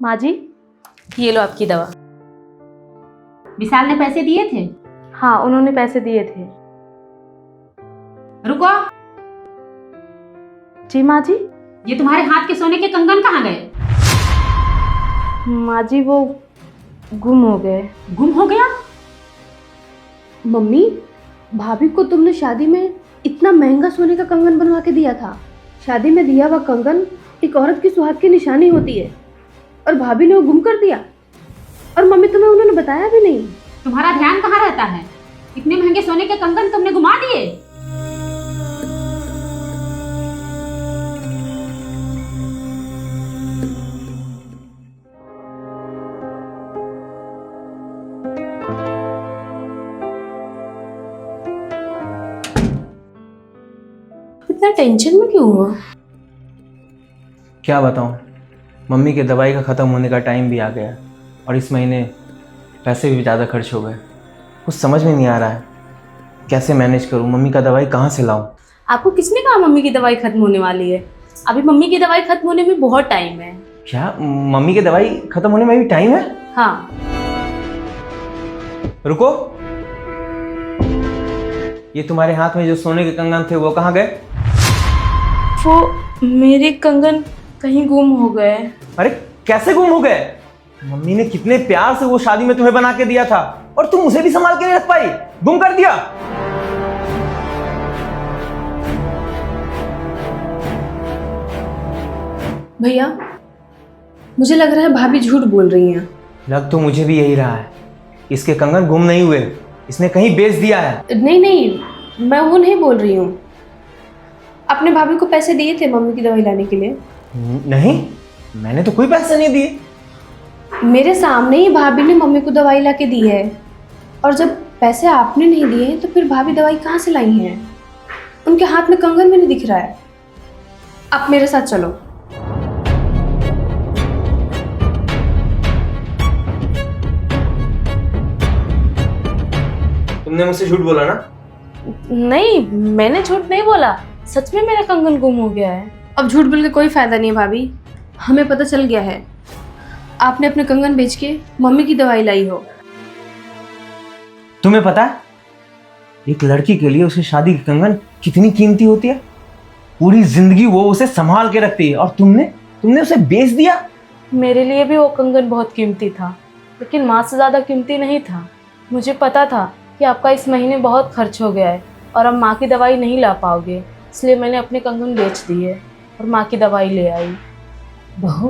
माँ जी, ये लो आपकी दवा। विशाल ने पैसे दिए थे? हाँ, उन्होंने पैसे दिए थे। रुको, जी माँ जी। ये तुम्हारे हाथ के सोने के कंगन कहाँ गए? माँ जी वो गुम हो गए। गुम हो गया? मम्मी, भाभी को तुमने शादी में इतना महंगा सोने का कंगन बनवा के दिया था। शादी में दिया हुआ कंगन एक औरत की सुहाग की निशानी होती है, और भाभी ने वो गुम कर दिया। और मम्मी, तुम्हें उन्होंने बताया भी नहीं। तुम्हारा ध्यान कहाँ रहता है? इतने महंगे सोने के कंगन तुमने घुमा दिए। इतना टेंशन में क्यों हुआ? क्या बताऊं, मम्मी के दवाई का ख़त्म होने का टाइम भी आ गया और इस महीने पैसे भी ज़्यादा खर्च हो गए। कुछ समझ में नहीं आ रहा है कैसे मैनेज करूं, मम्मी का दवाई कहाँ से लाऊं। आपको किसने कहा मम्मी की दवाई खत्म होने वाली है? अभी मम्मी की दवाई खत्म होने में बहुत टाइम है। क्या मम्मी की दवाई ख़त्म होने में भी टाइम है? हाँ, रुको, ये तुम्हारे हाथ में जो सोने के कंगन थे वो कहाँ गए? वो मेरे कंगन कहीं गुम हो गए। अरे कैसे गुम हो गए? मम्मी ने कितने प्यार से वो शादी में तुम्हें बना के दिया था और तुम उसे भी संभाल के नहीं रख पाई, गुम कर दिया। भैया, मुझे लग रहा है भाभी झूठ बोल रही हैं। लग तो मुझे भी यही रहा है, इसके कंगन गुम नहीं हुए, इसने कहीं बेच दिया है। नहीं नहीं, मैं वो नहीं बोल रही हूँ। आपने भाभी को पैसे दिए थे मम्मी की दवाई लाने के लिए? नहीं, मैंने तो कोई पैसे नहीं दिए। मेरे सामने ही भाभी ने मम्मी को दवाई ला के दी है, और जब पैसे आपने नहीं दिए तो फिर भाभी दवाई कहाँ से लाई हैं? उनके हाथ में कंगन भी नहीं दिख रहा है। आप मेरे साथ चलो। तुमने मुझसे झूठ बोला ना? नहीं, मैंने झूठ नहीं बोला, सच में मेरा कंगन गुम हो गया है। अब झूठ बोल के कोई फायदा नहीं है भाभी, हमें पता चल गया है आपने अपने कंगन बेच के मम्मी की दवाई लाई हो। तुम्हें पता है एक लड़की के लिए उसकी शादी की कंगन कितनी कीमती होती है? पूरी जिंदगी वो उसे संभाल के रखती है, और तुमने उसे बेच दिया। मेरे लिए भी वो कंगन बहुत कीमती था, लेकिन माँ से ज़्यादा कीमती नहीं था। मुझे पता था कि आपका इस महीने बहुत खर्च हो गया है और अब माँ की दवाई नहीं ला पाओगे, इसलिए मैंने अपने कंगन बेच दिए और माँ की दवाई ले आई। बहू,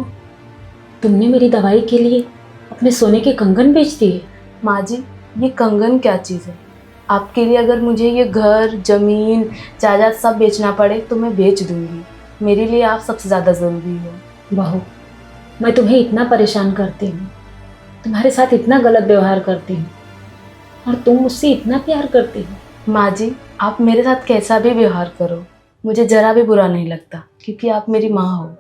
तुमने मेरी दवाई के लिए अपने सोने के कंगन बेच दिए? माँ जी, ये कंगन क्या चीज़ है? आपके लिए अगर मुझे ये घर, ज़मीन, जायदाद सब बेचना पड़े तो मैं बेच दूँगी। मेरे लिए आप सबसे ज़्यादा ज़रूरी हो। बहू, मैं तुम्हें इतना परेशान करती हूँ, तुम्हारे साथ इतना गलत व्यवहार करती हूँ, और तुम मुझसे इतना प्यार करती हो। माँ जी, आप मेरे साथ कैसा भी व्यवहार करो, मुझे ज़रा भी बुरा नहीं लगता, क्योंकि आप मेरी माँ हो।